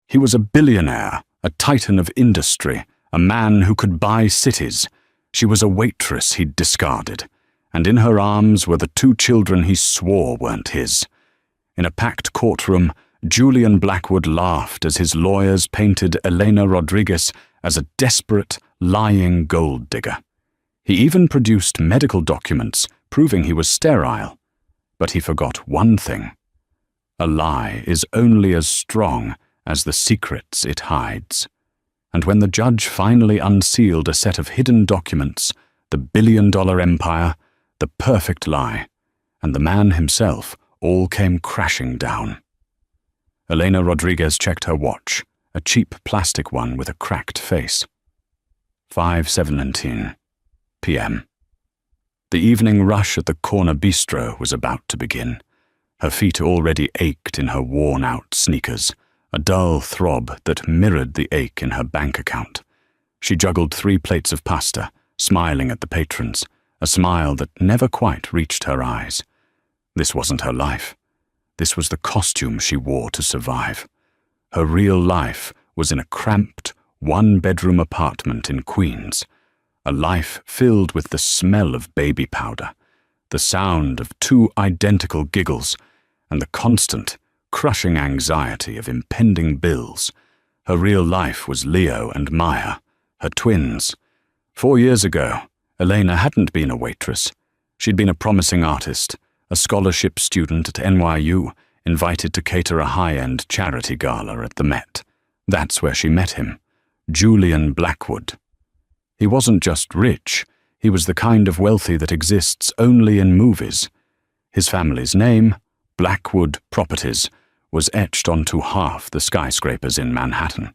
He was a billionaire, a titan of industry, a man who could buy cities. She was a waitress he'd discarded, and in her arms were the 2 children he swore weren't his. In a packed courtroom, Julian Blackwood laughed as his lawyers painted Elena Rodriguez as a desperate, lying gold digger. He even produced medical documents proving he was sterile. But he forgot one thing. A lie is only as strong as the secrets it hides. And when the judge finally unsealed a set of hidden documents, the billion-dollar empire, the perfect lie, and the man himself all came crashing down. Elena Rodriguez checked her watch, a cheap plastic one with a cracked face. 5:17 p.m. The evening rush at the corner bistro was about to begin. Her feet already ached in her worn-out sneakers, a dull throb that mirrored the ache in her bank account. She juggled 3 plates of pasta, smiling at the patrons, a smile that never quite reached her eyes. This wasn't her life. This was the costume she wore to survive. Her real life was in a cramped, 1-bedroom apartment in Queens, a life filled with the smell of baby powder, the sound of 2 identical giggles, and the constant, crushing anxiety of impending bills. Her real life was Leo and Maya, her twins. 4 years ago, Elena hadn't been a waitress. She'd been a promising artist, a scholarship student at NYU, invited to cater a high-end charity gala at the Met. That's where she met him, Julian Blackwood. He wasn't just rich, he was the kind of wealthy that exists only in movies. His family's name, Blackwood Properties, was etched onto half the skyscrapers in Manhattan.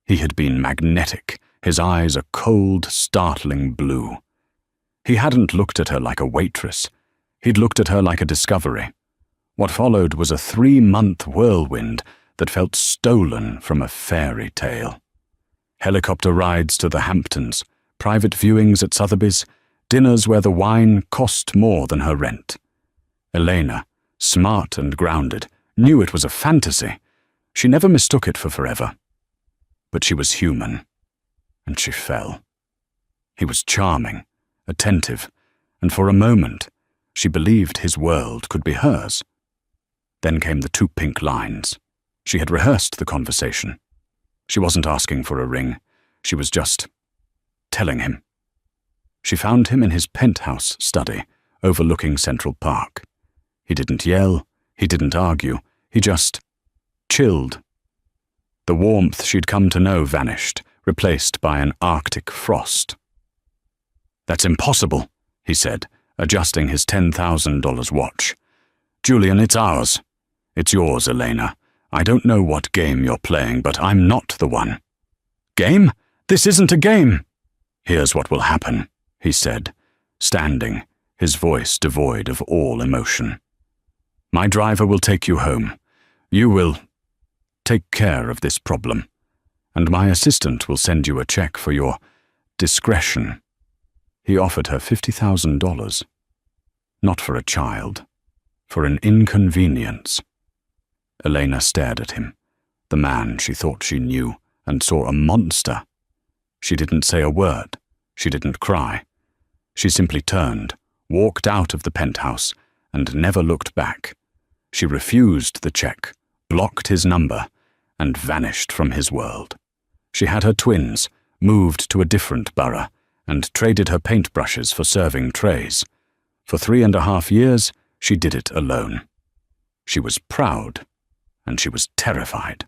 He had been magnetic, his eyes a cold, startling blue. He hadn't looked at her like a waitress. He'd looked at her like a discovery. What followed was a 3-month whirlwind that felt stolen from a fairy tale. Helicopter rides to the Hamptons, private viewings at Sotheby's, dinners where the wine cost more than her rent. Elena, smart and grounded, knew it was a fantasy. She never mistook it for forever. But she was human, and she fell. He was charming, attentive, and for a moment, she believed his world could be hers. Then came the 2 pink lines. She had rehearsed the conversation. She wasn't asking for a ring. She was just telling him. She found him in his penthouse study, overlooking Central Park. He didn't yell, he didn't argue, he just chilled. The warmth she'd come to know vanished, replaced by an Arctic frost. "That's impossible," he said, adjusting his $10,000 watch. "Julian, it's ours. It's yours, Elena. I don't know what game you're playing, but I'm not the one." "Game? This isn't a game." "Here's what will happen," he said, standing, his voice devoid of all emotion. "My driver will take you home. You will take care of this problem, and my assistant will send you a check for your discretion." He offered her $50,000. Not for a child, for an inconvenience. Elena stared at him, the man she thought she knew, and saw a monster. She didn't say a word. She didn't cry. She simply turned, walked out of the penthouse, and never looked back. She refused the check, blocked his number, and vanished from his world. She had her twins, moved to a different borough, and traded her paintbrushes for serving trays. For 3.5 years, she did it alone. She was proud, and she was terrified.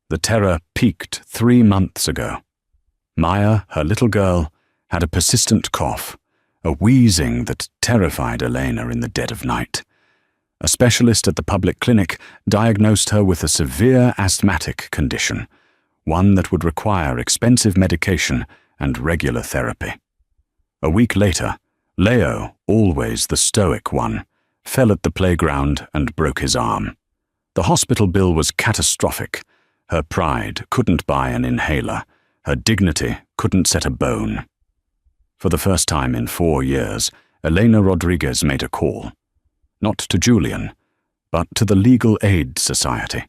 The terror peaked 3 months ago. Maya, her little girl, had a persistent cough, a wheezing that terrified Elena in the dead of night. A specialist at the public clinic diagnosed her with a severe asthmatic condition, one that would require expensive medication and regular therapy. A week later, Leo, always the stoic one, fell at the playground and broke his arm. The hospital bill was catastrophic. Her pride couldn't buy an inhaler. Her dignity couldn't set a bone. For the first time in 4 years, Elena Rodriguez made a call. Not to Julian, but to the Legal Aid Society.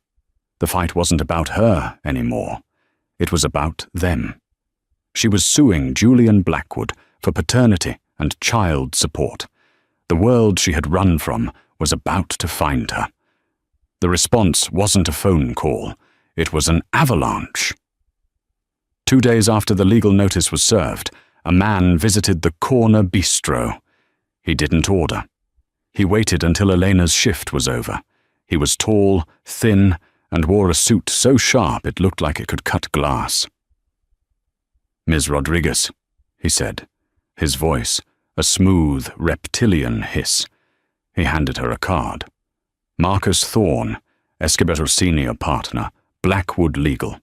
The fight wasn't about her anymore. It was about them. She was suing Julian Blackwood for paternity and child support. The world she had run from was about to find her. The response wasn't a phone call. It was an avalanche. 2 days after the legal notice was served, a man visited the corner bistro. He didn't order. He waited until Elena's shift was over. He was tall, thin, and wore a suit so sharp it looked like it could cut glass. "Ms. Rodriguez," he said, his voice a smooth, reptilian hiss. He handed her a card. "Marcus Thorne, Escobedo Senior Partner, Blackwood Legal.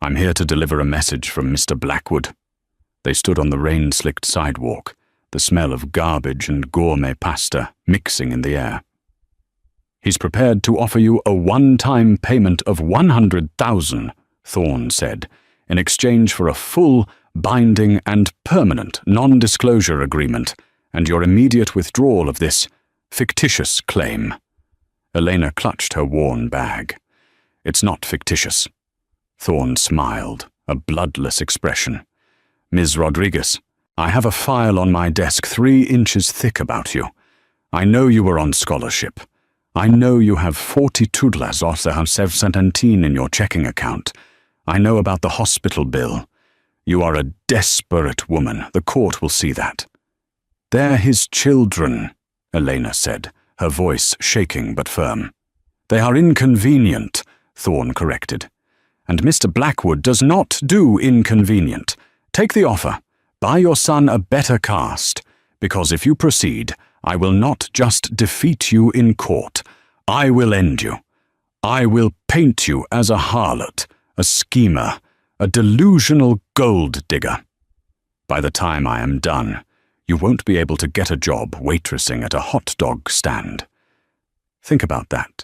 I'm here to deliver a message from Mr. Blackwood." They stood on the rain-slicked sidewalk, the smell of garbage and gourmet pasta mixing in the air. "He's prepared to offer you a one-time payment of $100,000, Thorne said, in exchange for a full, binding and permanent non-disclosure agreement and your immediate withdrawal of this fictitious claim." Elena clutched her worn bag. "It's not fictitious." Thorne smiled, a bloodless expression. "Ms. Rodriguez, I have a file on my desk 3 inches thick about you. I know you were on scholarship. I know you have 40 tudlas or 17 in your checking account. I know about the hospital bill. You are a desperate woman. The court will see that." "They're his children," Elena said, her voice shaking but firm. "They are inconvenient," Thorne corrected. "And Mr. Blackwood does not do inconvenient. Take the offer. Buy your son a better cast, because if you proceed, I will not just defeat you in court. I will end you. I will paint you as a harlot, a schemer, a delusional gold digger. By the time I am done, you won't be able to get a job waitressing at a hot dog stand." Think about that.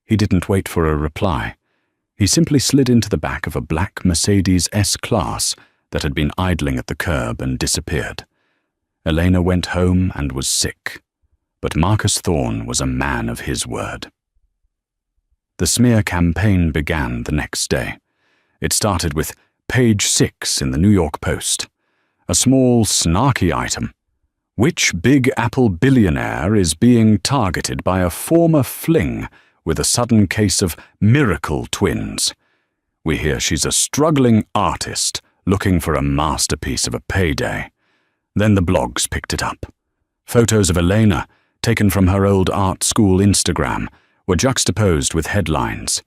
He didn't wait for a reply. He simply slid into the back of a black Mercedes S-Class that had been idling at the curb and disappeared. Elena went home and was sick, but Marcus Thorne was a man of his word. The smear campaign began the next day. It started with page 6 in the New York Post. A small, snarky item. "Which Big Apple billionaire is being targeted by a former fling with a sudden case of miracle twins? We hear she's a struggling artist looking for a masterpiece of a payday." Then the blogs picked it up. Photos of Elena, taken from her old art school Instagram, were juxtaposed with headlines.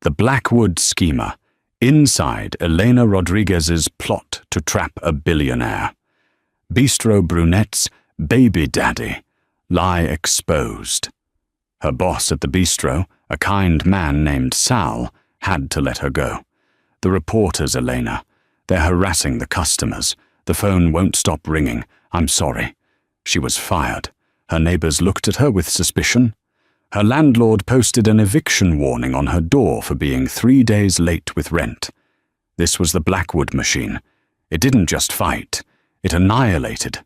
"The Blackwood Schemer. Inside Elena Rodriguez's plot to trap a billionaire. Bistro Brunette's baby daddy. Lie exposed." Her boss at the bistro, a kind man named Sal, had to let her go. "The reporters, Elena. They're harassing the customers. The phone won't stop ringing. I'm sorry." She was fired. Her neighbors looked at her with suspicion. Her landlord posted an eviction warning on her door for being 3 days late with rent. This was the Blackwood machine. It didn't just fight. It annihilated.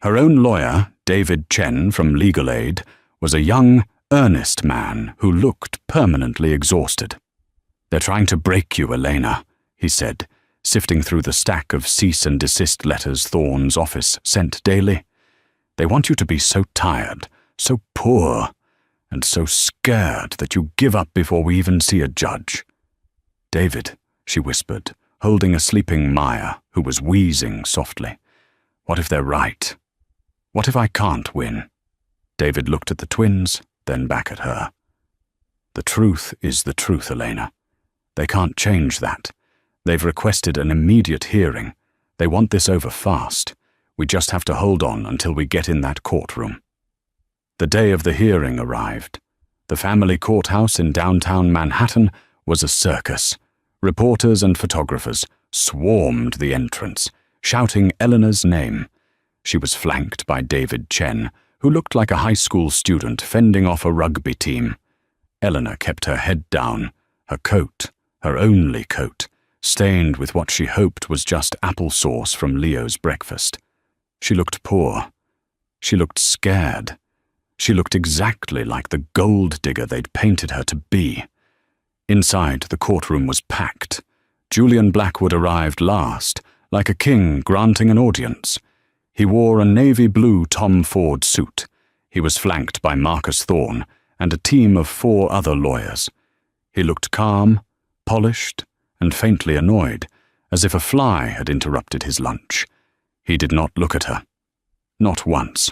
Her own lawyer, David Chen from Legal Aid, was a young, earnest man who looked permanently exhausted. "They're trying to break you, Elena," he said, sifting through the stack of cease and desist letters Thorne's office sent daily. "They want you to be so tired, so poor, and so scared that you give up before we even see a judge." "David," she whispered, holding a sleeping Maya, who was wheezing softly. "What if they're right? What if I can't win?" David looked at the twins, then back at her. "The truth is the truth, Elena. They can't change that. They've requested an immediate hearing. They want this over fast. We just have to hold on until we get in that courtroom." The day of the hearing arrived. The family courthouse in downtown Manhattan was a circus. Reporters and photographers swarmed the entrance, shouting Eleanor's name. She was flanked by David Chen, who looked like a high school student fending off a rugby team. Eleanor kept her head down, her coat, her only coat, stained with what she hoped was just applesauce from Leo's breakfast. She looked poor. She looked scared. She looked exactly like the gold digger they'd painted her to be. Inside, the courtroom was packed. Julian Blackwood arrived last, like a king granting an audience. He wore a navy blue Tom Ford suit. He was flanked by Marcus Thorne and a team of 4 other lawyers. He looked calm, polished, and faintly annoyed, as if a fly had interrupted his lunch. He did not look at her. Not once.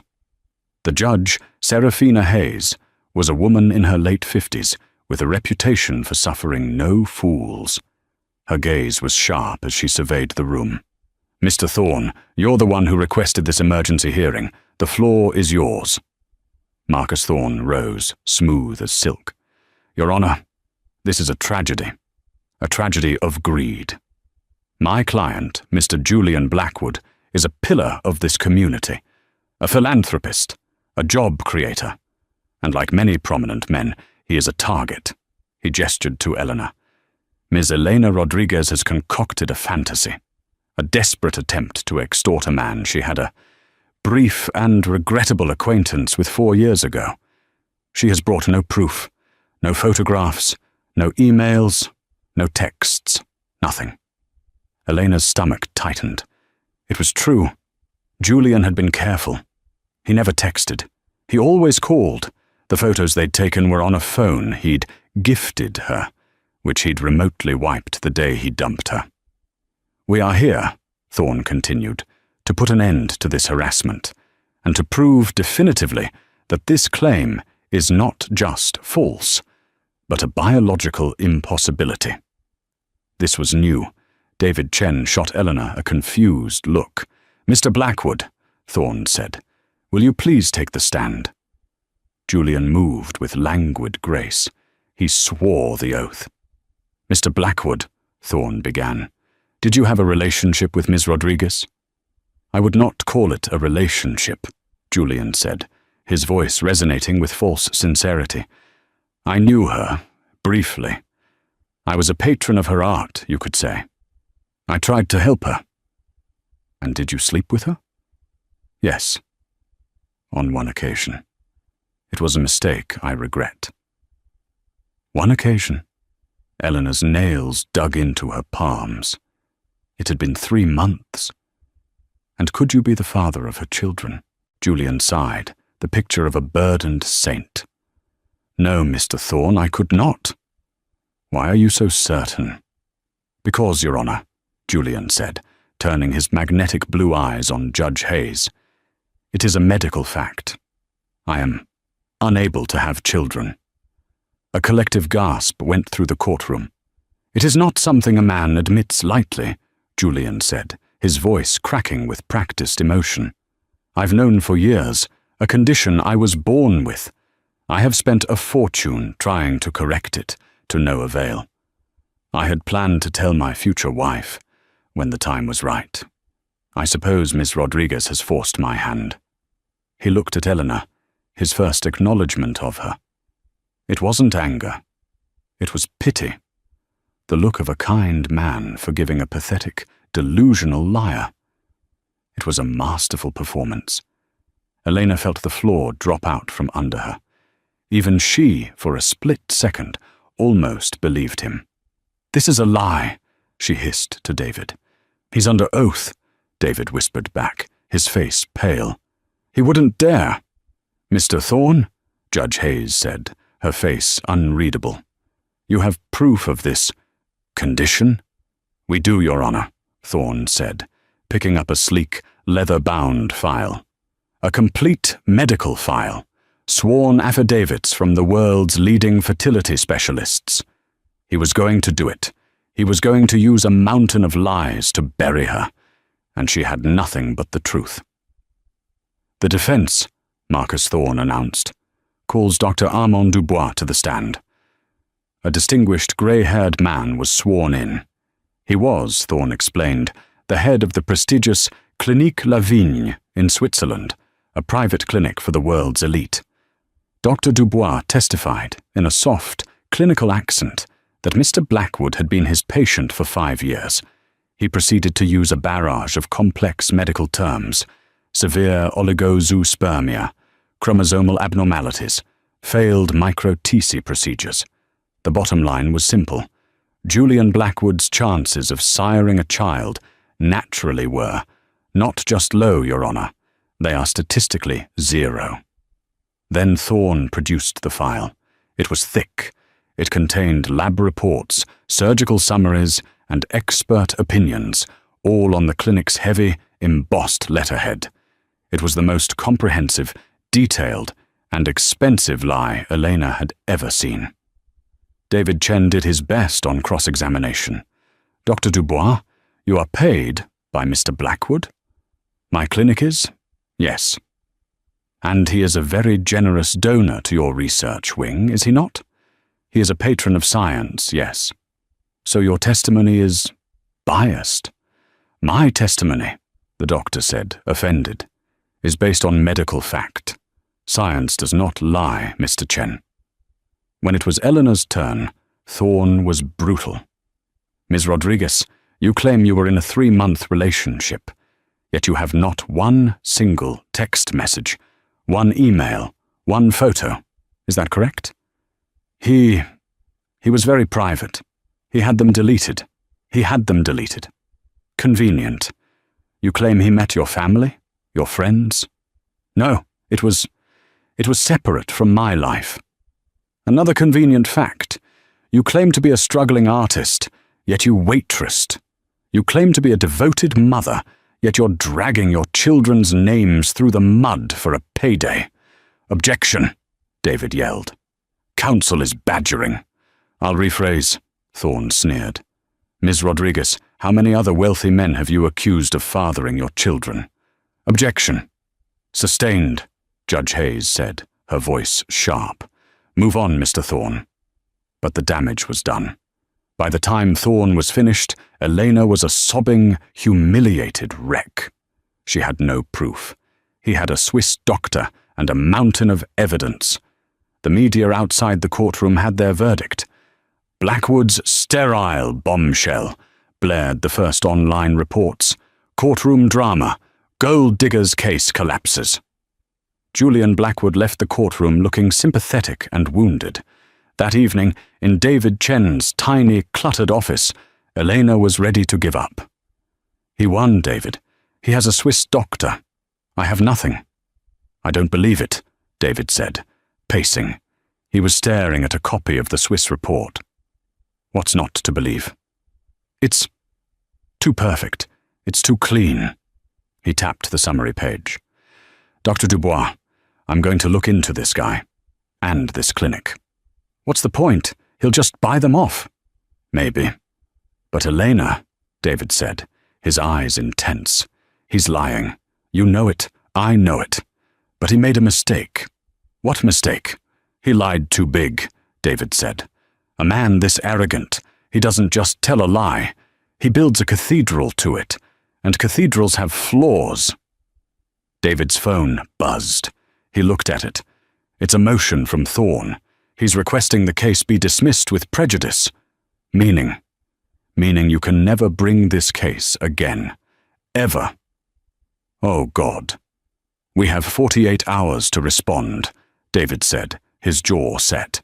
The judge, Serafina Hayes, was a woman in her late 50s, with a reputation for suffering no fools. Her gaze was sharp as she surveyed the room. "Mr. Thorne, you're the one who requested this emergency hearing. The floor is yours." Marcus Thorne rose, smooth as silk. "Your Honor, this is a tragedy of greed. My client, Mr. Julian Blackwood, is a pillar of this community, a philanthropist, a job creator, and like many prominent men, he is a target." He gestured to Eleanor. "Ms. Elena Rodriguez has concocted a fantasy, a desperate attempt to extort a man she had a brief and regrettable acquaintance with 4 years ago. She has brought no proof, no photographs, no emails, no texts, nothing." Elena's stomach tightened. It was true. Julian had been careful. He never texted. He always called. The photos they'd taken were on a phone he'd gifted her, which he'd remotely wiped the day he dumped her. "We are here," Thorne continued, "to put an end to this harassment, and to prove definitively that this claim is not just false, but a biological impossibility." This was new. David Chen shot Eleanor a confused look. "Mr. Blackwood," Thorne said, "will you please take the stand?" Julian moved with languid grace. He swore the oath. "Mr. Blackwood," Thorne began, "did you have a relationship with Ms. Rodriguez?" "I would not call it a relationship," Julian said, his voice resonating with false sincerity. "I knew her, briefly. I was a patron of her art, you could say. I tried to help her." "And did you sleep with her?" "Yes. On one occasion. It was a mistake I regret." "One occasion?" Eleanor's nails dug into her palms. It had been 3 months. "And could you be the father of her children?" Julian sighed, the picture of a burdened saint. "No, Mr. Thorne, I could not." "Why are you so certain?" "Because, Your Honor," Julian said, turning his magnetic blue eyes on Judge Hayes. "It is a medical fact. I am unable to have children." A collective gasp went through the courtroom. "It is not something a man admits lightly," Julian said, his voice cracking with practiced emotion. "I've known for years, a condition I was born with. I have spent a fortune trying to correct it, to no avail. I had planned to tell my future wife, when the time was right. I suppose Miss Rodriguez has forced my hand." He looked at Eleanor, his first acknowledgement of her. It wasn't anger. It was pity. The look of a kind man forgiving a pathetic, delusional liar. It was a masterful performance. Elena felt the floor drop out from under her. Even she, for a split second, almost believed him. "This is a lie," she hissed to David. "He's under oath," David whispered back, his face pale. "He wouldn't dare." "Mr. Thorne," Judge Hayes said, her face unreadable. "You have proof of this condition?" "We do, Your Honor," Thorne said, picking up a sleek, leather-bound file. "A complete medical file, sworn affidavits from the world's leading fertility specialists. He was going to do it. He was going to use a mountain of lies to bury her, and she had nothing but the truth." "The defense," Marcus Thorne announced, "calls Dr. Armand Dubois to the stand." A distinguished grey-haired man was sworn in. He was, Thorne explained, the head of the prestigious Clinique La Vigne in Switzerland, a private clinic for the world's elite. Dr. Dubois testified, in a soft, clinical accent, that Mr. Blackwood had been his patient for 5 years. He proceeded to use a barrage of complex medical terms: severe oligozoospermia, chromosomal abnormalities, failed micro-TC procedures. The bottom line was simple. Julian Blackwood's chances of siring a child naturally were not just low, Your Honor. They are statistically 0. Then Thorne produced the file. It was thick. It contained lab reports, surgical summaries, and expert opinions, all on the clinic's heavy, embossed letterhead. It was the most comprehensive, detailed, and expensive lie Elena had ever seen. David Chen did his best on cross-examination. Dr. Dubois, you are paid by Mr. Blackwood? My clinic is? Yes. And he is a very generous donor to your research wing, is he not? He is a patron of science, yes. So your testimony is biased. My testimony, the doctor said, offended, is based on medical fact. Science does not lie, Mr. Chen. When it was Eleanor's turn, Thorne was brutal. Ms. Rodriguez, you claim you were in a 3-month relationship, yet you have not one single text message, one email, one photo. Is that correct? He was very private. He had them deleted. Convenient. You claim he met your family? Your friends? No, it was separate from my life. Another convenient fact. You claim to be a struggling artist, yet you waitressed. You claim to be a devoted mother, yet you're dragging your children's names through the mud for a payday. Objection, David yelled. Counsel is badgering. I'll rephrase, Thorne sneered. Ms. Rodriguez, how many other wealthy men have you accused of fathering your children? Objection. Sustained, Judge Hayes said, her voice sharp. Move on, Mr. Thorne. But the damage was done. By the time Thorne was finished, Elena was a sobbing, humiliated wreck. She had no proof. He had a Swiss doctor and a mountain of evidence. The media outside the courtroom had their verdict. Blackwood's sterile bombshell, blared the first online reports. Courtroom drama. Gold digger's case collapses. Julian Blackwood left the courtroom looking sympathetic and wounded. That evening, in David Chen's tiny, cluttered office, Elena was ready to give up. He won, David. He has a Swiss doctor. I have nothing. I don't believe it, David said, pacing. He was staring at a copy of the Swiss report. What's not to believe? It's too perfect. It's too clean. He tapped the summary page. Dr. Dubois, I'm going to look into this guy. And this clinic. What's the point? He'll just buy them off. Maybe. But Elena, David said, his eyes intense. He's lying. You know it. I know it. But he made a mistake. What mistake? He lied too big, David said. A man this arrogant, he doesn't just tell a lie. He builds a cathedral to it. And cathedrals have flaws. David's phone buzzed. He looked at it. It's a motion from Thorne. He's requesting the case be dismissed with prejudice. Meaning you can never bring this case again. Ever. Oh, God. We have 48 hours to respond, David said, his jaw set.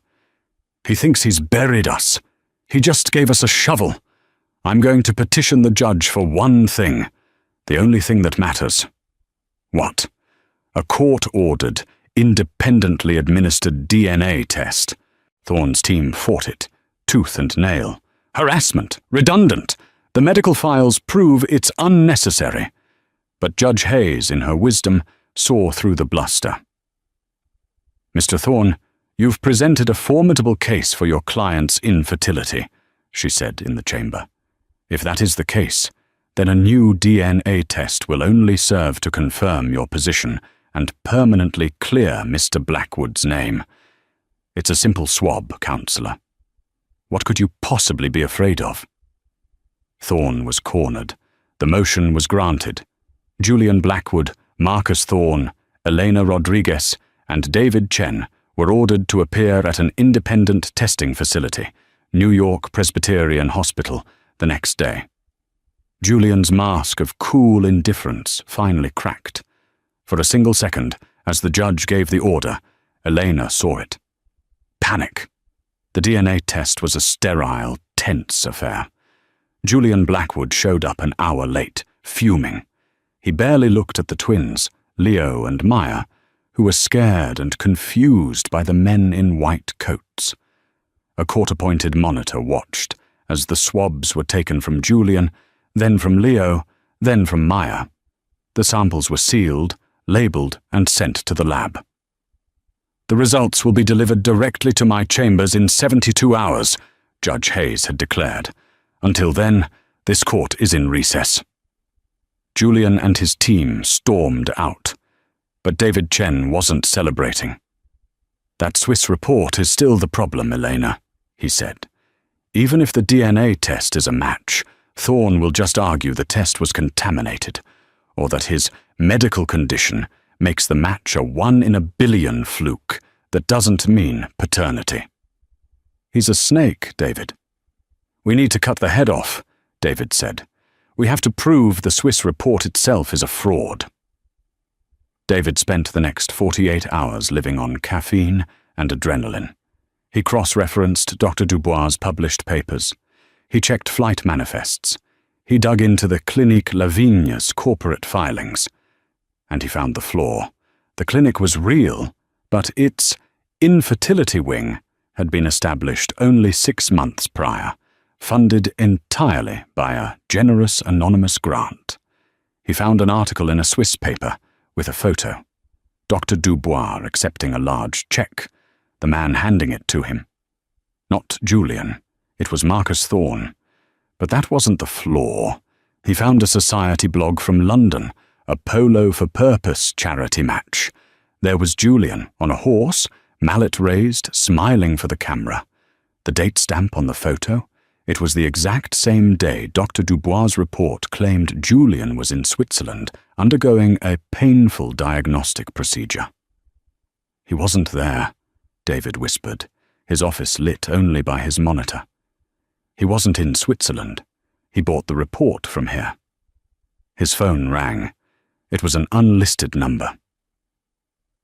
He thinks he's buried us. He just gave us a shovel. I'm going to petition the judge for one thing. The only thing that matters. What? A court-ordered, independently administered DNA test. Thorne's team fought it, tooth and nail. Harassment, redundant. The medical files prove it's unnecessary. But Judge Hayes, in her wisdom, saw through the bluster. Mr. Thorne, you've presented a formidable case for your client's infertility, she said in the chamber. If that is the case, then a new DNA test will only serve to confirm your position and permanently clear Mr. Blackwood's name. It's a simple swab, Counselor. What could you possibly be afraid of? Thorne was cornered. The motion was granted. Julian Blackwood, Marcus Thorne, Elena Rodriguez, and David Chen were ordered to appear at an independent testing facility, New York Presbyterian Hospital, the next day. Julian's mask of cool indifference finally cracked. For a single second, as the judge gave the order, Elena saw it. Panic. The DNA test was a sterile, tense affair. Julian Blackwood showed up an hour late, fuming. He barely looked at the twins, Leo and Maya, who were scared and confused by the men in white coats. A court-appointed monitor watched as the swabs were taken from Julian, then from Leo, then from Maya. The samples were sealed, labeled, and sent to the lab. "The results will be delivered directly to my chambers in 72 hours, Judge Hayes had declared. Until then, this court is in recess. Julian and his team stormed out, but David Chen wasn't celebrating. "That Swiss report is still the problem, Elena," he said. "Even if the DNA test is a match, Thorne will just argue the test was contaminated, or that his medical condition makes the match a 1 in a billion fluke that doesn't mean paternity." "He's a snake, David." "We need to cut the head off," David said. "We have to prove the Swiss report itself is a fraud." David spent the next 48 hours living on caffeine and adrenaline. He cross-referenced Dr. Dubois' published papers. He checked flight manifests. He dug into the Clinique Lavigne's corporate filings. And he found the flaw. The clinic was real, but its infertility wing had been established only 6 months prior, funded entirely by a generous anonymous grant. He found an article in a Swiss paper with a photo. Dr. Dubois accepting a large check, the man handing it to him. Not Julian, it was Marcus Thorne. But that wasn't the flaw. He found a society blog from London, a Polo for Purpose charity match. There was Julian on a horse, mallet raised, smiling for the camera. The date stamp on the photo, it was the exact same day Dr. Dubois' report claimed Julian was in Switzerland undergoing a painful diagnostic procedure. "He wasn't there," David whispered, his office lit only by his monitor. "He wasn't in Switzerland. He bought the report from here." His phone rang. It was an unlisted number.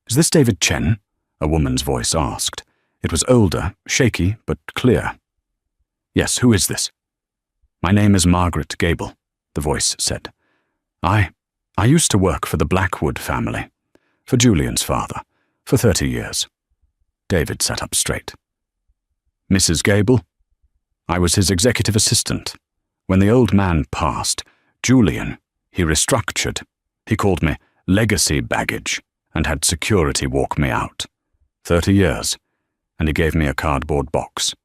"Is this David Chen?" a woman's voice asked. It was older, shaky, but clear. "Yes, who is this?" "My name is Margaret Gable," the voice said. I used to work for the Blackwood family, for Julian's father, for 30 years. David sat up straight. "Mrs. Gable? I was his executive assistant. When the old man passed, Julian, he restructured. He called me legacy baggage and had security walk me out. 30 years, and he gave me a cardboard box."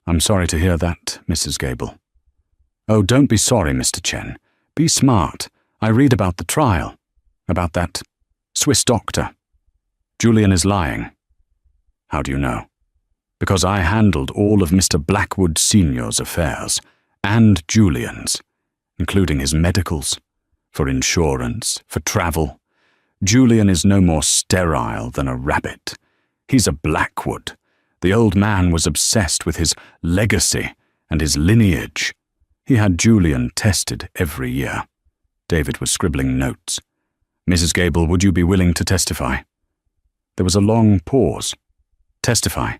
"I'm sorry to hear that, Mrs. Gable." "Oh, don't be sorry, Mr. Chen. Be smart. I read about the trial, about that Swiss doctor. Julian is lying." "How do you know?" "Because I handled all of Mr. Blackwood Sr.'s affairs, and Julian's, including his medicals, for insurance, for travel. Julian is no more sterile than a rabbit. He's a Blackwood. The old man was obsessed with his legacy and his lineage. He had Julian tested every year." David was scribbling notes. "Mrs. Gable, would you be willing to testify?" There was a long pause. "Testify,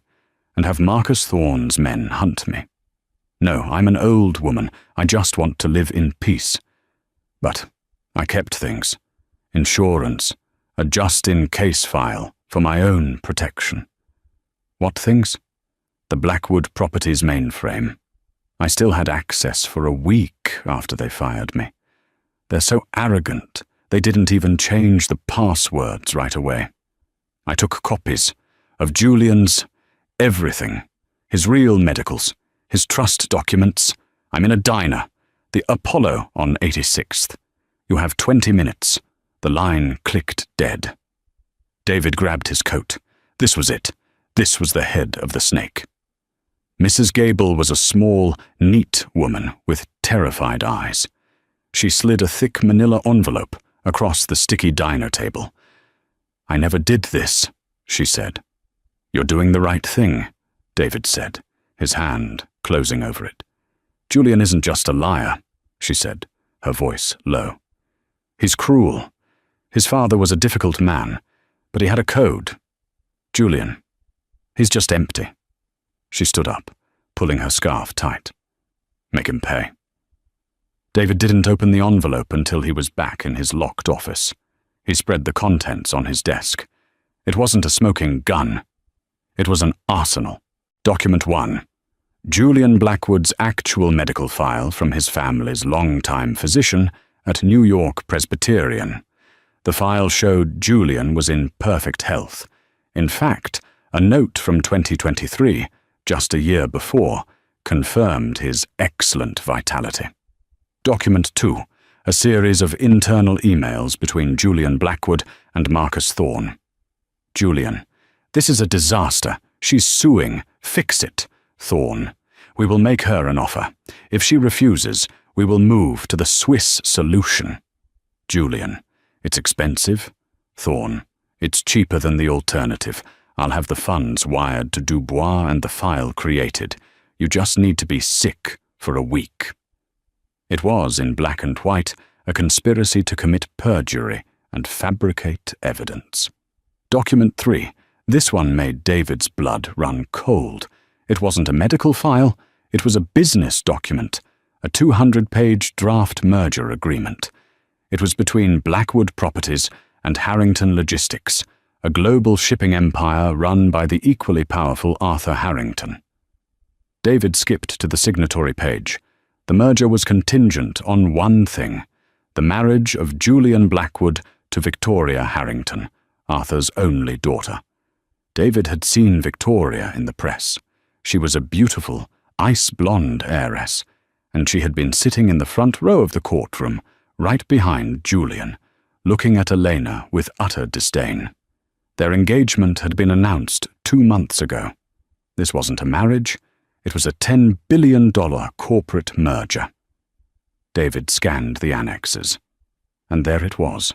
and have Marcus Thorne's men hunt me. No, I'm an old woman. I just want to live in peace. But I kept things. Insurance, a just-in-case file for my own protection." "What things?" "The Blackwood Properties mainframe. I still had access for a week after they fired me. They're so arrogant, they didn't even change the passwords right away. I took copies of Julian's everything, his real medicals, his trust documents. I'm in a diner, the Apollo on 86th. You have 20 minutes. The line clicked dead." David grabbed his coat. This was it. This was the head of the snake. Mrs. Gable was a small, neat woman with terrified eyes. She slid a thick manila envelope across the sticky diner table. "I never did this," she said. "You're doing the right thing," David said, his hand closing over it. "Julian isn't just a liar," she said, her voice low. "He's cruel. His father was a difficult man, but he had a code. Julian, he's just empty." She stood up, pulling her scarf tight. Make him pay. David didn't open the envelope until he was back in his locked office. He spread the contents on his desk. It wasn't a smoking gun. It was an arsenal. Document 1. Julian Blackwood's actual medical file from his family's longtime physician at New York Presbyterian. The file showed Julian was in perfect health. In fact, a note from 2023, just a year before, confirmed his excellent vitality. Document 2. A series of internal emails between Julian Blackwood and Marcus Thorne. Julian: this is a disaster. She's suing. Fix it. Thorne: we will make her an offer. If she refuses, we will move to the Swiss solution. Julian: it's expensive. Thorne: it's cheaper than the alternative. I'll have the funds wired to Dubois and the file created. You just need to be sick for a week. It was, in black and white, a conspiracy to commit perjury and fabricate evidence. Document 3. This one made David's blood run cold. It wasn't a medical file, it was a business document, a 200-page draft merger agreement. It was between Blackwood Properties and Harrington Logistics, a global shipping empire run by the equally powerful Arthur Harrington. David skipped to the signatory page. The merger was contingent on one thing: the marriage of Julian Blackwood to Victoria Harrington, Arthur's only daughter. David had seen Victoria in the press. She was a beautiful, ice-blonde heiress, and she had been sitting in the front row of the courtroom, right behind Julian, looking at Elena with utter disdain. Their engagement had been announced 2 months ago. This wasn't a marriage. It was a $10 billion corporate merger. David scanned the annexes, and there it was.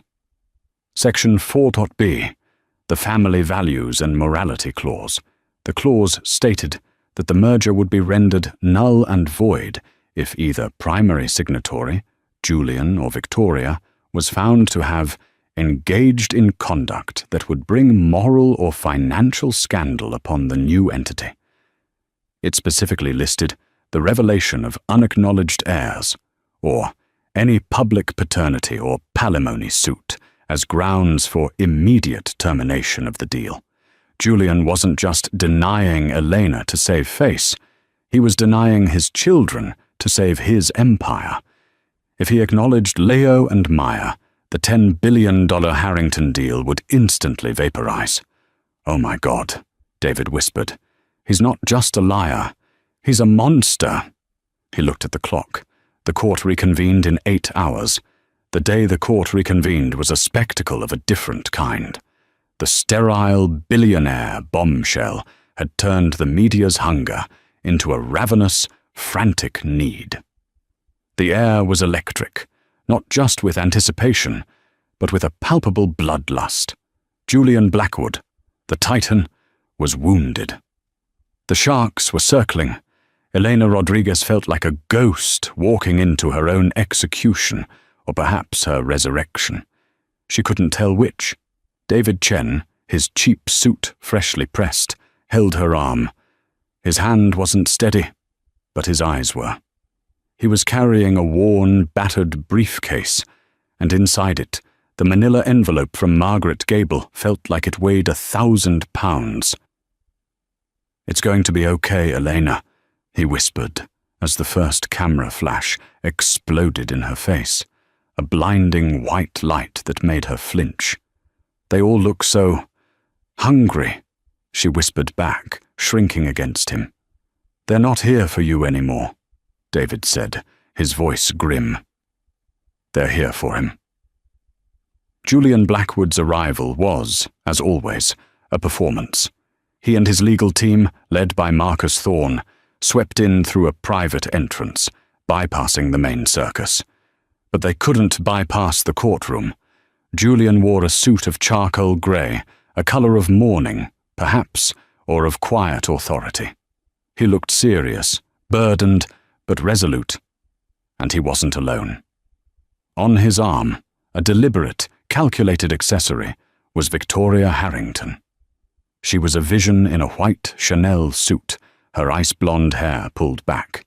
Section 4.b, the Family Values and Morality Clause. The clause stated that the merger would be rendered null and void if either primary signatory, Julian or Victoria, was found to have engaged in conduct that would bring moral or financial scandal upon the new entity. It specifically listed the revelation of unacknowledged heirs, or any public paternity or palimony suit, as grounds for immediate termination of the deal. Julian wasn't just denying Elena to save face, he was denying his children to save his empire. If he acknowledged Leo and Maya, the $10 billion Harrington deal would instantly vaporize. "Oh my God," David whispered. "He's not just a liar. He's a monster." He looked at the clock. The court reconvened in 8 hours. The day the court reconvened was a spectacle of a different kind. The sterile billionaire bombshell had turned the media's hunger into a ravenous, frantic need. The air was electric, not just with anticipation, but with a palpable bloodlust. Julian Blackwood, the Titan, was wounded. The sharks were circling. Elena Rodriguez felt like a ghost walking into her own execution, or perhaps her resurrection. She couldn't tell which. David Chen, his cheap suit freshly pressed, held her arm. His hand wasn't steady, but his eyes were. He was carrying a worn, battered briefcase, and inside it, the manila envelope from Margaret Gable felt like it weighed 1,000 pounds. "It's going to be okay, Elena," he whispered, as the first camera flash exploded in her face, a blinding white light that made her flinch. "They all look so hungry," she whispered back, shrinking against him. "They're not here for you anymore," David said, his voice grim. "They're here for him." Julian Blackwood's arrival was, as always, a performance. He and his legal team, led by Marcus Thorne, swept in through a private entrance, bypassing the main circus. But they couldn't bypass the courtroom. Julian wore a suit of charcoal grey, a colour of mourning, perhaps, or of quiet authority. He looked serious, burdened, but resolute. And he wasn't alone. On his arm, a deliberate, calculated accessory, was Victoria Harrington. She was a vision in a white Chanel suit, her ice-blonde hair pulled back.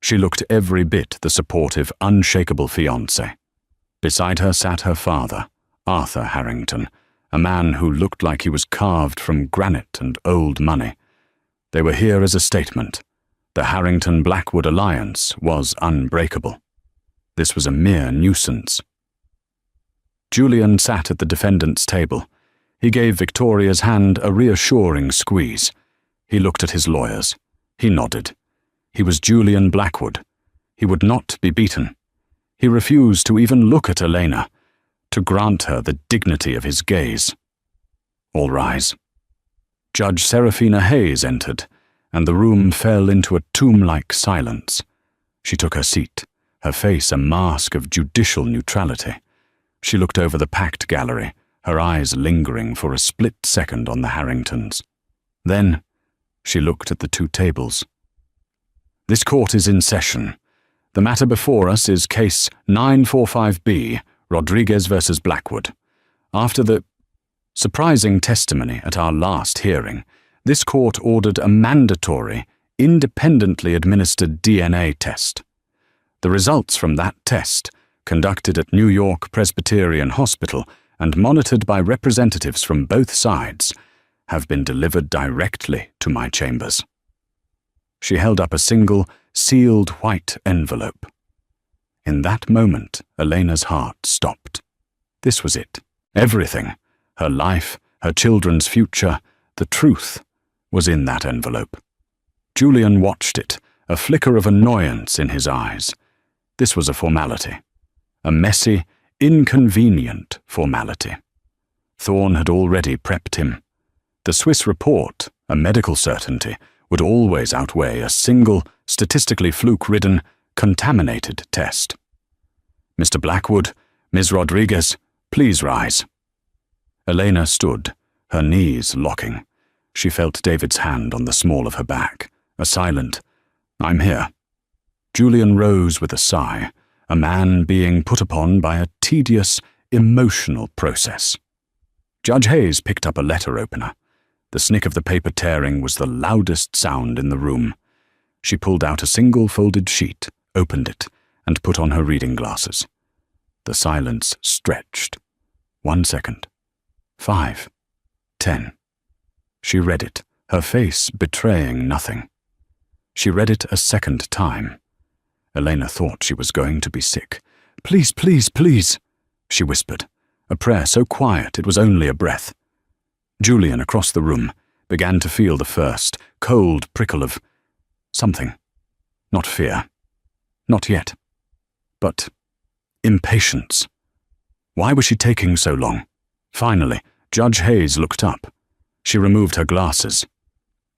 She looked every bit the supportive, unshakable fiancé. Beside her sat her father, Arthur Harrington, a man who looked like he was carved from granite and old money. They were here as a statement. The Harrington-Blackwood alliance was unbreakable. This was a mere nuisance. Julian sat at the defendant's table. He gave Victoria's hand a reassuring squeeze. He looked at his lawyers. He nodded. He was Julian Blackwood. He would not be beaten. He refused to even look at Elena, to grant her the dignity of his gaze. All rise. Judge Seraphina Hayes entered, and the room fell into a tomb-like silence. She took her seat, her face a mask of judicial neutrality. She looked over the packed gallery, her eyes lingering for a split second on the Harringtons. Then she looked at the two tables. This court is in session. The matter before us is Case 945B, Rodriguez versus Blackwood. After the surprising testimony at our last hearing, this court ordered a mandatory, independently administered DNA test. The results from that test, conducted at New York Presbyterian Hospital and monitored by representatives from both sides, have been delivered directly to my chambers. She held up a single, sealed white envelope. In that moment, Elena's heart stopped. This was it. Everything, her life, her children's future, the truth, was in that envelope. Julian watched it, a flicker of annoyance in his eyes. This was a formality. A messy, inconvenient formality. Thorne had already prepped him. The Swiss report, a medical certainty, would always outweigh a single, statistically fluke-ridden, contaminated test. Mr. Blackwood, Ms. Rodriguez, please rise. Elena stood, her knees locking. She felt David's hand on the small of her back, a silent, "I'm here." Julian rose with a sigh, a man being put upon by a tedious, emotional process. Judge Hayes picked up a letter opener. The snick of the paper tearing was the loudest sound in the room. She pulled out a single folded sheet, opened it, and put on her reading glasses. The silence stretched. 1 second. 5. 10. She read it, her face betraying nothing. She read it a second time. Elena thought she was going to be sick. "Please, please, please," she whispered, a prayer so quiet it was only a breath. Julian, across the room, began to feel the first, cold prickle of something. Not fear. Not yet. But impatience. Why was she taking so long? Finally, Judge Hayes looked up. She removed her glasses.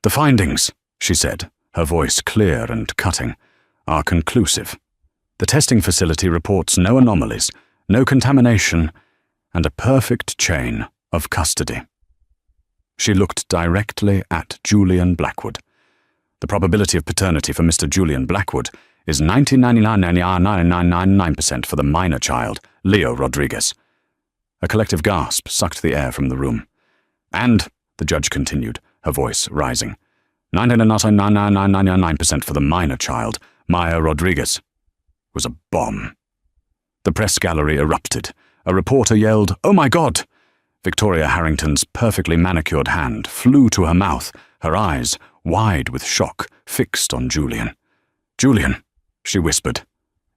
"The findings," she said, her voice clear and cutting, "are conclusive. The testing facility reports no anomalies, no contamination, and a perfect chain of custody." She looked directly at Julian Blackwood. "The probability of paternity for Mr. Julian Blackwood is 99.99999% for the minor child, Leo Rodriguez." A collective gasp sucked the air from the room. "And," the judge continued, her voice rising, 99.99999% for the minor child, Maya Rodriguez. It was a bomb. The press gallery erupted. A reporter yelled, "Oh my God!" Victoria Harrington's perfectly manicured hand flew to her mouth, her eyes, wide with shock, fixed on Julian. "Julian," she whispered.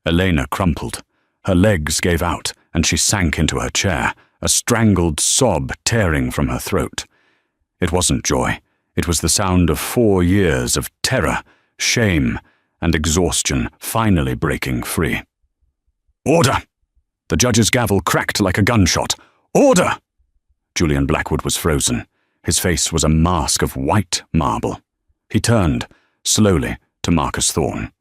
Elena crumpled. Her legs gave out, and she sank into her chair, a strangled sob tearing from her throat. It wasn't joy. It was the sound of 4 years of terror, shame, and exhaustion finally breaking free. "Order!" The judge's gavel cracked like a gunshot. "Order!" Julian Blackwood was frozen. His face was a mask of white marble. He turned, slowly, to Marcus Thorne.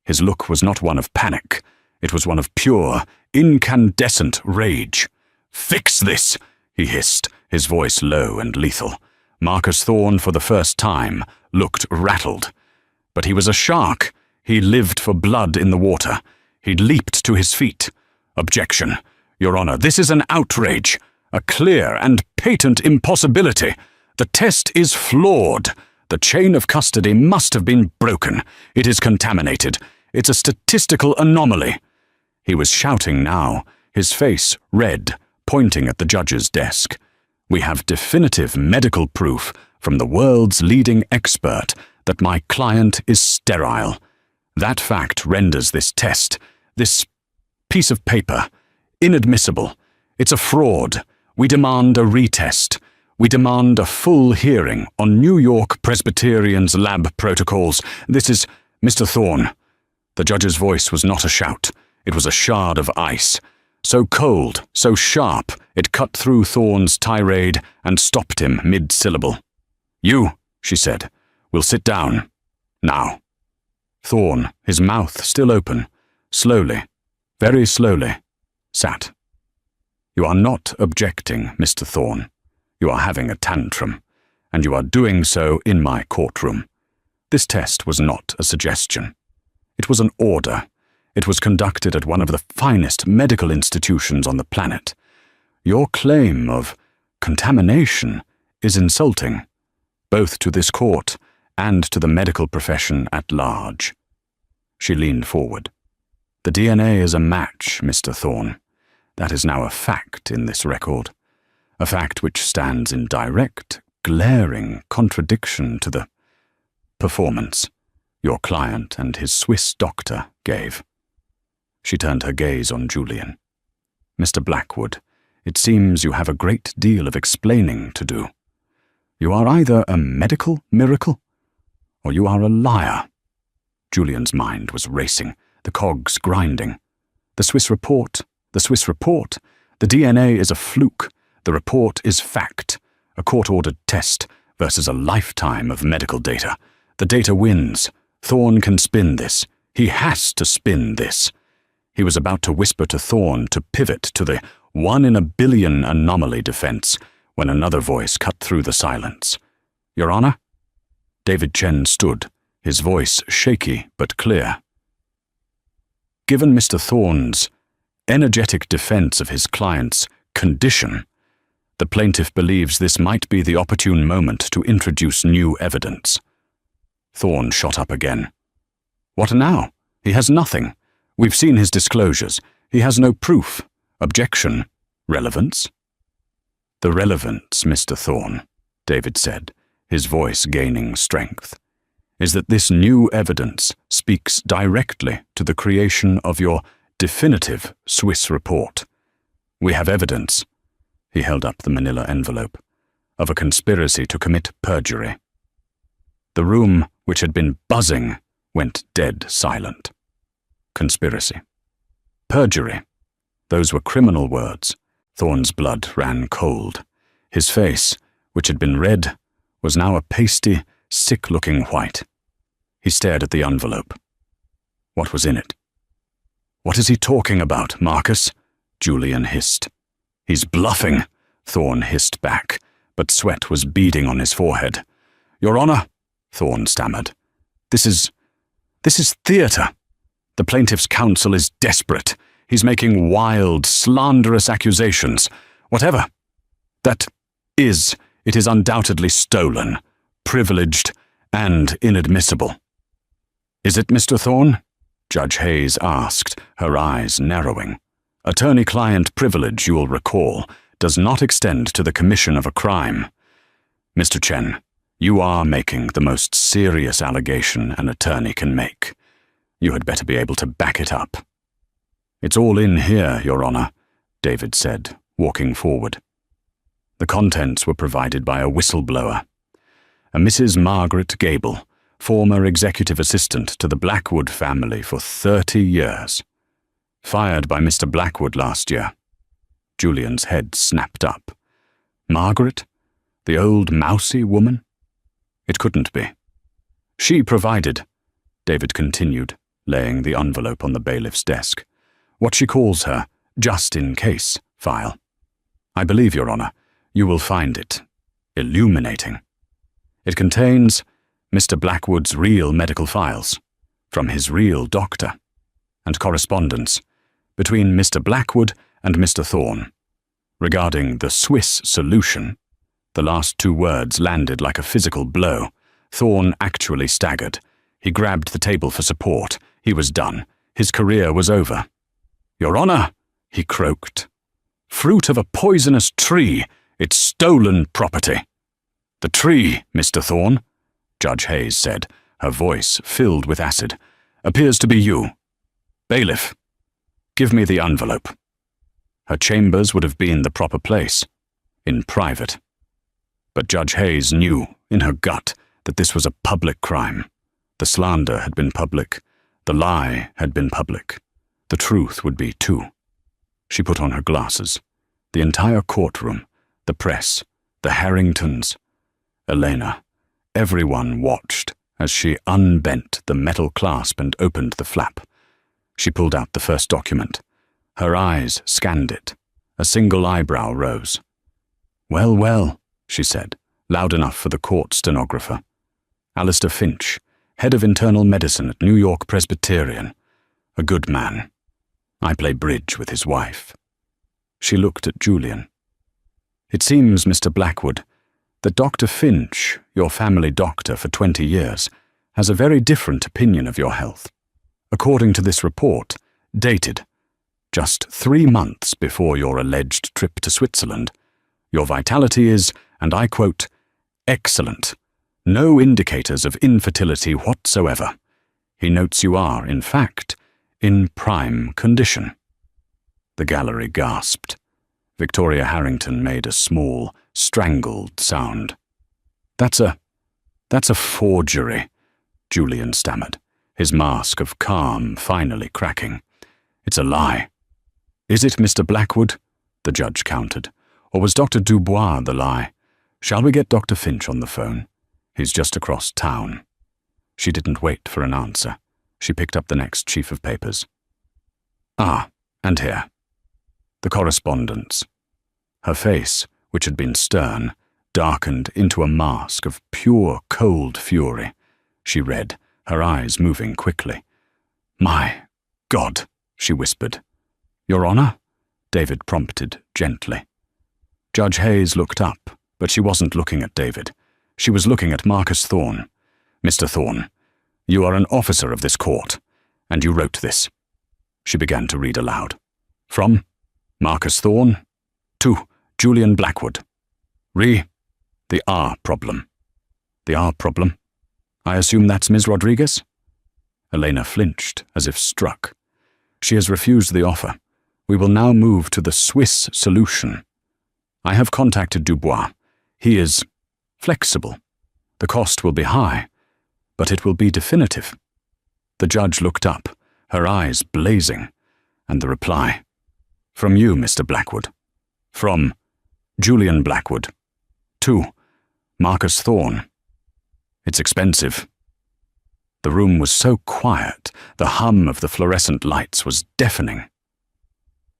His look was not one of panic. It was one of pure, incandescent rage. "Fix this!" he hissed, his voice low and lethal. Marcus Thorne, for the first time, looked rattled. But he was a shark. He lived for blood in the water. He'd leaped to his feet. "Objection. Your Honor, this is an outrage. A clear and patent impossibility. The test is flawed. The chain of custody must have been broken. It is contaminated. It's a statistical anomaly." He was shouting now, his face red, pointing at the judge's desk. "We have definitive medical proof from the world's leading expert that my client is sterile. That fact renders this test, this piece of paper, inadmissible. It's a fraud. We demand a retest. We demand a full hearing on New York Presbyterian's lab protocols. This is Mr. Thorne." The judge's voice was not a shout. It was a shard of ice. So cold, so sharp, it cut through Thorne's tirade and stopped him mid-syllable. "You," she said, "will sit down. Now." Thorne, his mouth still open, slowly, very slowly, sat. "You are not objecting, Mr. Thorne. You are having a tantrum, and you are doing so in my courtroom. This test was not a suggestion. It was an order. It was conducted at one of the finest medical institutions on the planet. Your claim of contamination is insulting, both to this court and to the medical profession at large." She leaned forward. "The DNA is a match, Mr. Thorne. That is now a fact in this record, a fact which stands in direct, glaring contradiction to the performance your client and his Swiss doctor gave." She turned her gaze on Julian. "Mr. Blackwood, it seems you have a great deal of explaining to do. You are either a medical miracle, or you are a liar." Julian's mind was racing, the cogs grinding. The Swiss report, the Swiss report. The DNA is a fluke. The report is fact, a court-ordered test versus a lifetime of medical data. The data wins. Thorne can spin this. He has to spin this. He was about to whisper to Thorne to pivot to the 1-in-a-billion anomaly defense when another voice cut through the silence. "Your Honor?" David Chen stood, his voice shaky but clear. "Given Mr. Thorne's energetic defense of his client's condition, the plaintiff believes this might be the opportune moment to introduce new evidence." Thorne shot up again. "What now? He has nothing. We've seen his disclosures. He has no proof. Objection. Relevance?" "The relevance, Mr. Thorne," David said, his voice gaining strength, "is that this new evidence speaks directly to the creation of your definitive Swiss report. We have evidence," he held up the manila envelope, "of a conspiracy to commit perjury." The room, which had been buzzing, went dead silent. Conspiracy. Perjury. Those were criminal words. Thorne's blood ran cold. His face, which had been red, was now a pasty, sick-looking white. He stared at the envelope. What was in it? "What is he talking about, Marcus?" Julian hissed. "He's bluffing," Thorne hissed back, but sweat was beading on his forehead. "Your Honor," Thorne stammered, This is theatre. The plaintiff's counsel is desperate. He's making wild, slanderous accusations. Whatever that is, it is undoubtedly stolen, privileged, and inadmissible." "Is it, Mr. Thorne?" Judge Hayes asked, her eyes narrowing. "Attorney-client privilege, you will recall, does not extend to the commission of a crime. Mr. Chen, you are making the most serious allegation an attorney can make. You had better be able to back it up." "It's all in here, Your Honor," David said, walking forward. The contents were provided by a whistleblower, a Mrs. Margaret Gable, former executive assistant to the Blackwood family for 30 years. Fired by Mr. Blackwood last year. Julian's head snapped up. Margaret? The old mousy woman? It couldn't be. "She provided," David continued, laying the envelope on the bailiff's desk, "what she calls her just-in-case file. I believe, Your Honor, you will find it illuminating. It contains Mr. Blackwood's real medical files, from his real doctor, and correspondence between Mr. Blackwood and Mr. Thorne. Regarding the Swiss solution, the last two words landed like a physical blow. Thorne actually staggered. He grabbed the table for support. He was done. His career was over. "Your Honor," he croaked. "Fruit of a poisonous tree. It's stolen property." "The tree, Mr. Thorne," Judge Hayes said, her voice filled with acid, "appears to be you. Bailiff, give me the envelope." Her chambers would have been the proper place, in private. But Judge Hayes knew, in her gut, that this was a public crime. The slander had been public. The lie had been public. The truth would be too. She put on her glasses. The entire courtroom, the press, the Harringtons. Elena, everyone watched as she unbent the metal clasp and opened the flap. She pulled out the first document. Her eyes scanned it. A single eyebrow rose. "Well, well," she said, loud enough for the court stenographer. "Alistair Finch, head of internal medicine at New York Presbyterian. A good man. I play bridge with his wife." She looked at Julian. "It seems, Mr. Blackwood, that Dr. Finch, your family doctor for 20 years, has a very different opinion of your health. According to this report, dated just 3 months before your alleged trip to Switzerland, your vitality is, and I quote, excellent. No indicators of infertility whatsoever. He notes you are, in fact, in prime condition." The gallery gasped. Victoria Harrington made a small, strangled sound. That's a forgery," Julian stammered, his mask of calm finally cracking. "It's a lie." "Is it, Mr. Blackwood?" the judge countered. "Or was Dr. Dubois the lie? Shall we get Dr. Finch on the phone? He's just across town." She didn't wait for an answer. She picked up the next sheaf of papers. "Ah, and here. The correspondence." Her face, which had been stern, darkened into a mask of pure cold fury. She read, her eyes moving quickly. "My God," she whispered. "Your Honor?" David prompted gently. Judge Hayes looked up, but she wasn't looking at David. She was looking at Marcus Thorne. "Mr. Thorne, you are an officer of this court, and you wrote this." She began to read aloud. "From Marcus Thorne to Julian Blackwood. The R problem." "The R problem? I assume that's Ms. Rodriguez?" Elena flinched, as if struck. "She has refused the offer. We will now move to the Swiss solution. I have contacted Dubois. He is flexible. The cost will be high, but it will be definitive." The judge looked up, her eyes blazing, and the reply, "From you, Mr. Blackwood. From Julian Blackwood. To Marcus Thorne. It's expensive." The room was so quiet, the hum of the fluorescent lights was deafening.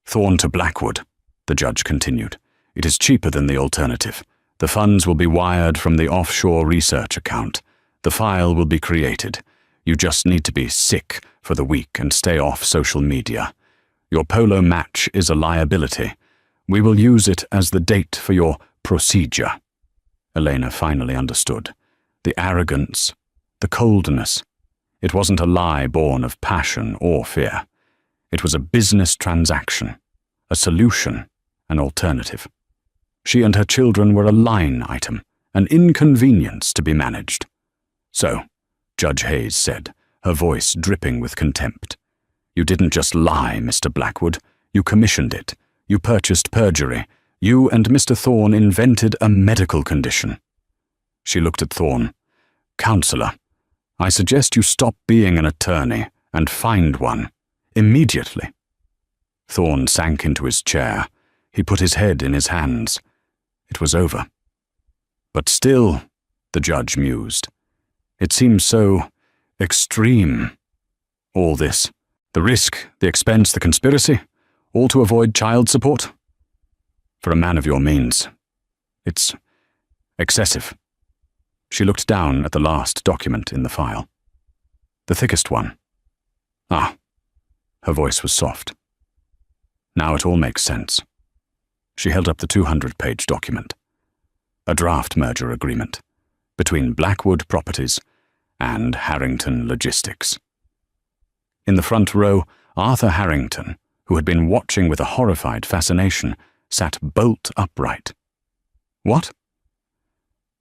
"Thorne to Blackwood," the judge continued. "It is cheaper than the alternative. The funds will be wired from the offshore research account. The file will be created. You just need to be sick for the week and stay off social media. Your polo match is a liability. We will use it as the date for your procedure." Elena finally understood. The arrogance, the coldness. It wasn't a lie born of passion or fear. It was a business transaction, a solution, an alternative. She and her children were a line item, an inconvenience to be managed. "So," Judge Hayes said, her voice dripping with contempt, "you didn't just lie, Mr. Blackwood. You commissioned it. You purchased perjury. You and Mr. Thorne invented a medical condition." She looked at Thorne. "Counselor, I suggest you stop being an attorney and find one. Immediately." Thorne sank into his chair. He put his head in his hands. It was over. "But still," the judge mused, "it seems so extreme. All this. The risk, the expense, the conspiracy, all to avoid child support? For a man of your means, it's excessive." She looked down at the last document in the file. "The thickest one." "Ah." Her voice was soft. "Now it all makes sense." She held up the 200-page document. A draft merger agreement. between Blackwood Properties and Harrington Logistics. In the front row, Arthur Harrington, who had been watching with a horrified fascination, sat bolt upright. "What?"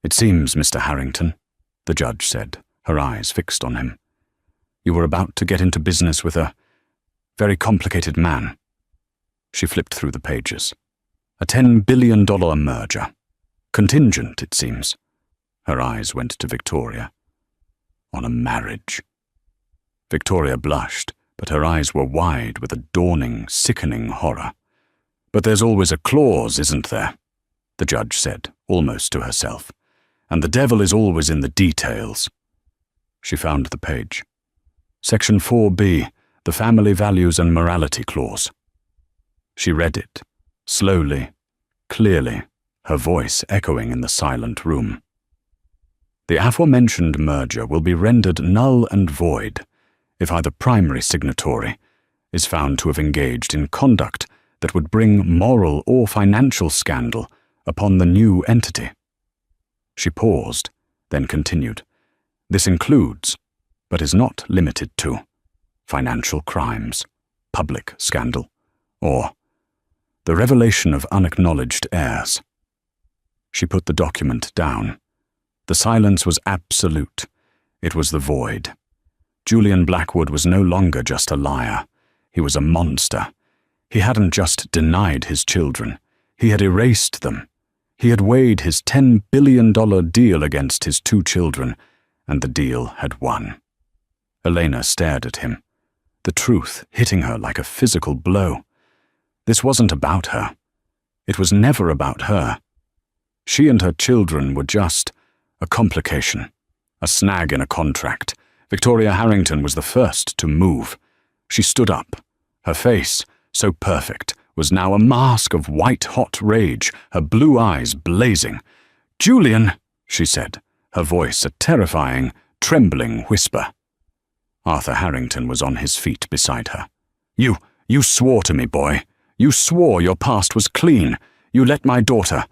"It seems, Mr. Harrington," the judge said, her eyes fixed on him, "you were about to get into business with a very complicated man." She flipped through the pages. "A $10 billion merger. Contingent, it seems." Her eyes went to Victoria. "On a marriage." Victoria blushed, but her eyes were wide with a dawning, sickening horror. "But there's always a clause, isn't there?" the judge said, almost to herself. "And the devil is always in the details." She found the page. Section 4B, the Family Values and Morality Clause. She read it, slowly, clearly, her voice echoing in the silent room. "The aforementioned merger will be rendered null and void if either primary signatory is found to have engaged in conduct that would bring moral or financial scandal upon the new entity." She paused, then continued. "This includes, but is not limited to, financial crimes, public scandal, or the revelation of unacknowledged heirs." She put the document down. The silence was absolute. It was the void. Julian Blackwood was no longer just a liar. He was a monster. He hadn't just denied his children. He had erased them. He had weighed his $10 billion deal against his 2 children, and the deal had won. Elena stared at him, the truth hitting her like a physical blow. This wasn't about her. It was never about her. She and her children were just a complication, a snag in a contract. Victoria Harrington was the first to move. She stood up. Her face, so perfect, was now a mask of white-hot rage, her blue eyes blazing. "Julian," she said, her voice a terrifying, trembling whisper. Arthur Harrington was on his feet beside her. You swore to me, boy. You swore your past was clean. You let my daughter,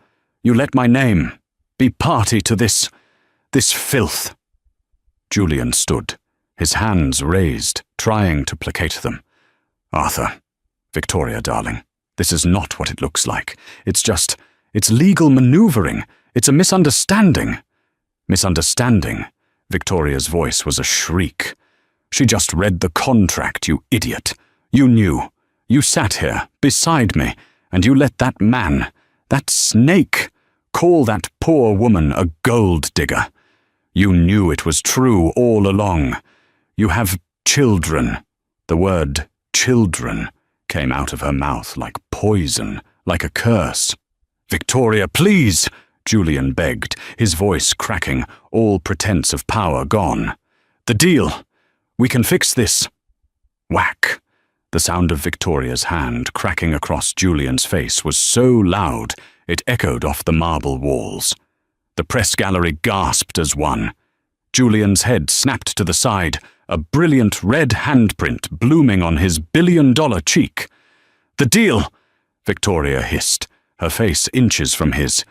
you let my name, be party to this filth." Julian stood, his hands raised, trying to placate them. "Arthur, Victoria, darling, this is not what it looks like. It's legal maneuvering. It's a misunderstanding." "Misunderstanding?" Victoria's voice was a shriek. "She just read the contract, you idiot. You knew. You sat here, beside me, and you let that man, that snake, call that poor woman a gold digger. You knew it was true all along. You have children." The word children came out of her mouth like poison, like a curse. "Victoria, please," Julian begged, his voice cracking, all pretense of power gone. "The deal. We can fix this." Whack! The sound of Victoria's hand cracking across Julian's face was so loud it echoed off the marble walls. The press gallery gasped as one. Julian's head snapped to the side, a brilliant red handprint blooming on his billion-dollar cheek. "The deal," Victoria hissed, her face inches from his,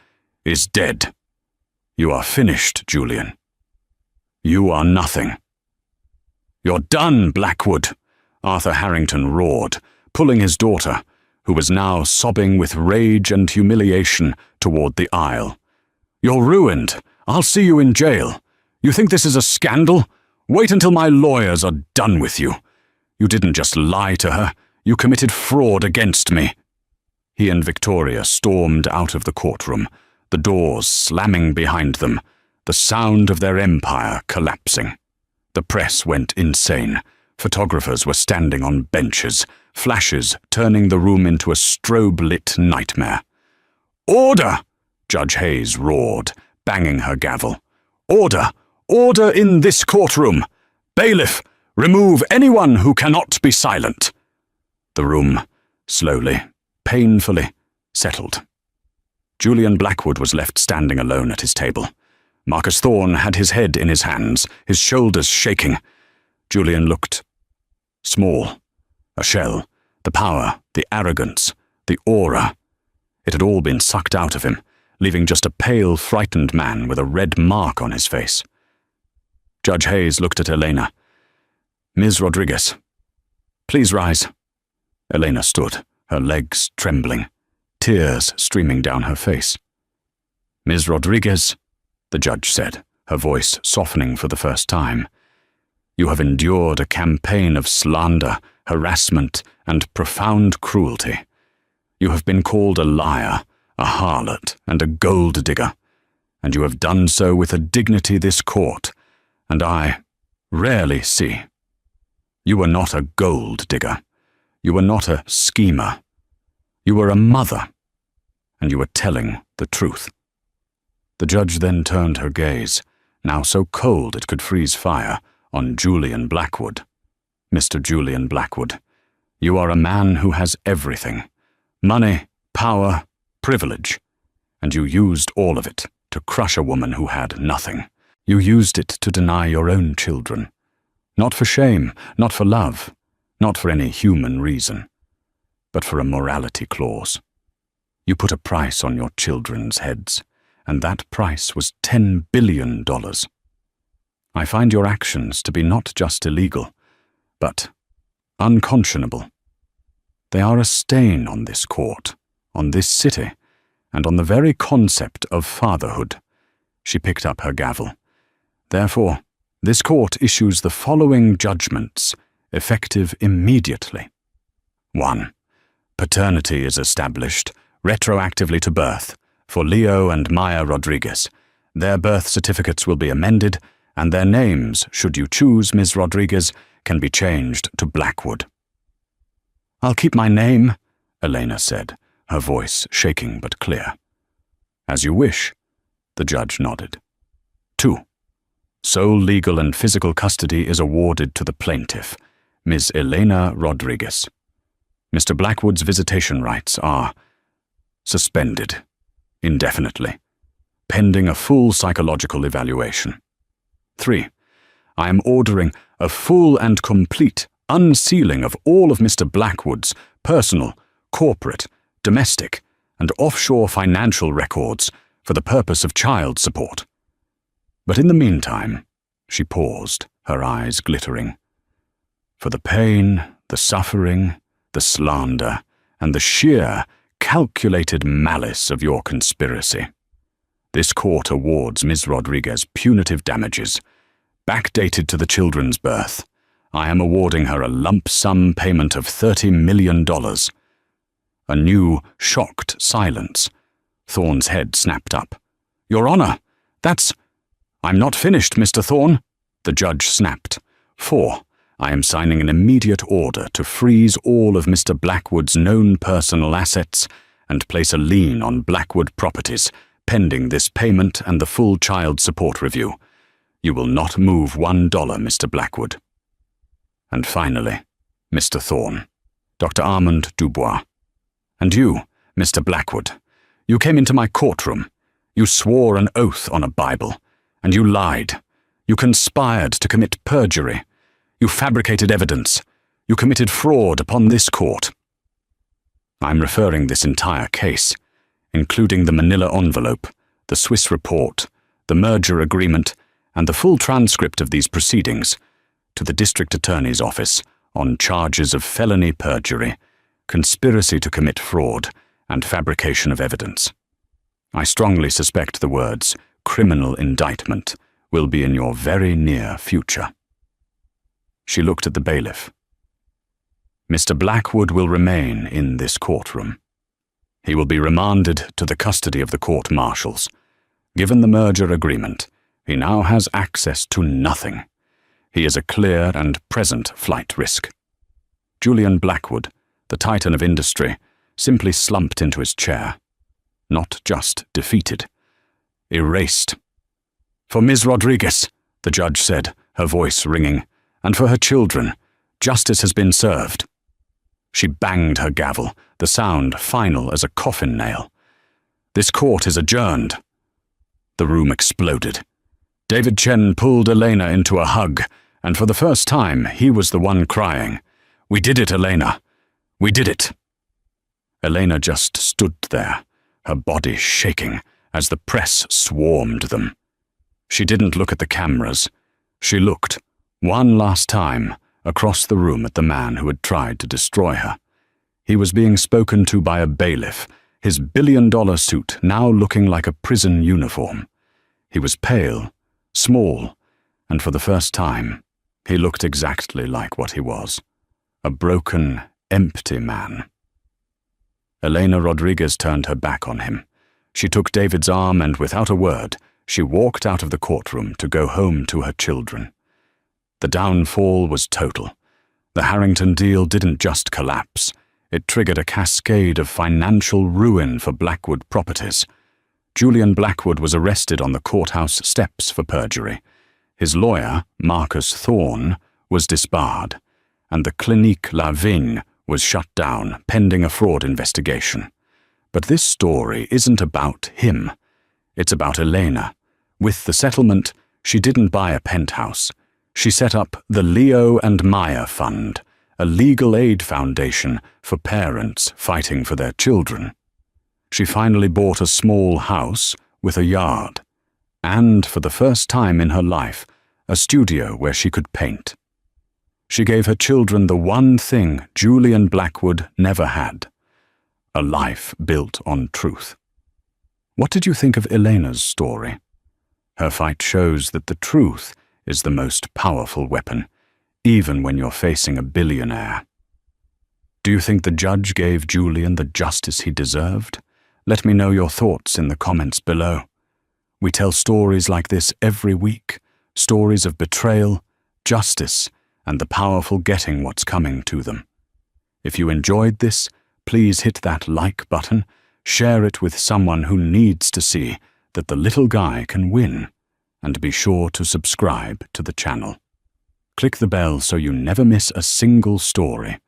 "is dead. You are finished, Julian. You are nothing." "You're done, Blackwood," Arthur Harrington roared, pulling his daughter, who was now sobbing with rage and humiliation, toward the aisle. "You're ruined. I'll see you in jail. You think this is a scandal? Wait until my lawyers are done with you. You didn't just lie to her. You committed fraud against me." He and Victoria stormed out of the courtroom, the doors slamming behind them, the sound of their empire collapsing. The press went insane. Photographers were standing on benches, flashes turning the room into a strobe-lit nightmare. "Order!" Judge Hayes roared, banging her gavel. "Order! Order in this courtroom! Bailiff, remove anyone who cannot be silent!" The room, slowly, painfully, settled. Julian Blackwood was left standing alone at his table. Marcus Thorne had his head in his hands, his shoulders shaking. Julian looked small, a shell, the power, the arrogance, the aura. It had all been sucked out of him, leaving just a pale, frightened man with a red mark on his face. Judge Hayes looked at Elena. "Ms. Rodriguez, please rise." Elena stood, her legs trembling, tears streaming down her face. "Ms. Rodriguez," the judge said, her voice softening for the first time, "you have endured a campaign of slander, harassment, and profound cruelty. You have been called a liar, a harlot, and a gold digger, and you have done so with a dignity this court, and I, rarely see. You were not a gold digger. You were not a schemer. You were a mother, and you were telling the truth." The judge then turned her gaze, now so cold it could freeze fire, on Julian Blackwood. "Mr. Julian Blackwood, you are a man who has everything. Money, power, privilege, and you used all of it to crush a woman who had nothing. You used it to deny your own children. Not for shame, not for love, not for any human reason, but for a morality clause. You put a price on your children's heads, and that price was $10 billion. I find your actions to be not just illegal, but unconscionable. They are a stain on this court, on this city, and on the very concept of fatherhood." She picked up her gavel. "Therefore, this court issues the following judgments, effective immediately. 1. Paternity is established, retroactively to birth, for Leo and Maya Rodriguez. Their birth certificates will be amended, and their names, should you choose, Ms. Rodriguez, can be changed to Blackwood." "I'll keep my name," Elena said, her voice shaking but clear. "As you wish," the judge nodded. 2. Sole legal and physical custody is awarded to the plaintiff, Ms. Elena Rodriguez. Mr. Blackwood's visitation rights are suspended indefinitely, pending a full psychological evaluation. 3. I am ordering a full and complete unsealing of all of Mr. Blackwood's personal, corporate, domestic, and offshore financial records for the purpose of child support. But in the meantime," she paused, her eyes glittering, "for the pain, the suffering, the slander, and the sheer, calculated malice of your conspiracy, this court awards Ms. Rodriguez punitive damages, backdated to the children's birth. I am awarding her a lump sum payment of $30 million. A new, shocked silence. Thorne's head snapped up. "Your Honor, that's—" "I'm not finished, Mr. Thorne," the judge snapped. 4. I am signing an immediate order to freeze all of Mr. Blackwood's known personal assets and place a lien on Blackwood properties, pending this payment and the full child support review. You will not move $1, Mr. Blackwood. And finally, Mr. Thorne, Dr. Armand Dubois. And you, Mr. Blackwood, you came into my courtroom. You swore an oath on a Bible, and you lied. You conspired to commit perjury. You fabricated evidence. You committed fraud upon this court. I'm referring this entire case, including the manila envelope, the Swiss report, the merger agreement, and the full transcript of these proceedings, to the District Attorney's Office on charges of felony perjury, conspiracy to commit fraud, and fabrication of evidence. I strongly suspect the words criminal indictment will be in your very near future. She looked at the bailiff. Mr. Blackwood will remain in this courtroom. He will be remanded to the custody of the court-martials. Given the merger agreement, he now has access to nothing. He is a clear and present flight risk. Julian Blackwood, the titan of industry, simply slumped into his chair. Not just defeated. Erased. For Ms. Rodriguez, the judge said, her voice ringing, and for her children, justice has been served. She banged her gavel, the sound final as a coffin nail. This court is adjourned. The room exploded. David Chen pulled Elena into a hug, and for the first time, he was the one crying. We did it, Elena. We did it. Elena just stood there, her body shaking as the press swarmed them. She didn't look at the cameras. She looked, one last time, across the room at the man who had tried to destroy her. He was being spoken to by a bailiff, his billion-dollar suit now looking like a prison uniform. He was pale, small, and for the first time, he looked exactly like what he was. A broken, empty man. Elena Rodriguez turned her back on him. She took David's arm and, without a word, she walked out of the courtroom to go home to her children. The downfall was total. The Harrington deal didn't just collapse. It triggered a cascade of financial ruin for Blackwood Properties. Julian Blackwood was arrested on the courthouse steps for perjury. His lawyer, Marcus Thorne, was disbarred, and the Clinique La Vigne was shut down pending a fraud investigation. But this story isn't about him. It's about Elena. With the settlement, she didn't buy a penthouse. She set up the Leo and Maya Fund, a legal aid foundation for parents fighting for their children. She finally bought a small house with a yard, and, for the first time in her life, a studio where she could paint. She gave her children the one thing Julian Blackwood never had: a life built on truth. What did you think of Elena's story? Her fight shows that the truth is the most powerful weapon, even when you're facing a billionaire. Do you think the judge gave Julian the justice he deserved? Let me know your thoughts in the comments below. We tell stories like this every week, stories of betrayal, justice, and the powerful getting what's coming to them. If you enjoyed this, please hit that like button, share it with someone who needs to see that the little guy can win, and be sure to subscribe to the channel. Click the bell so you never miss a single story.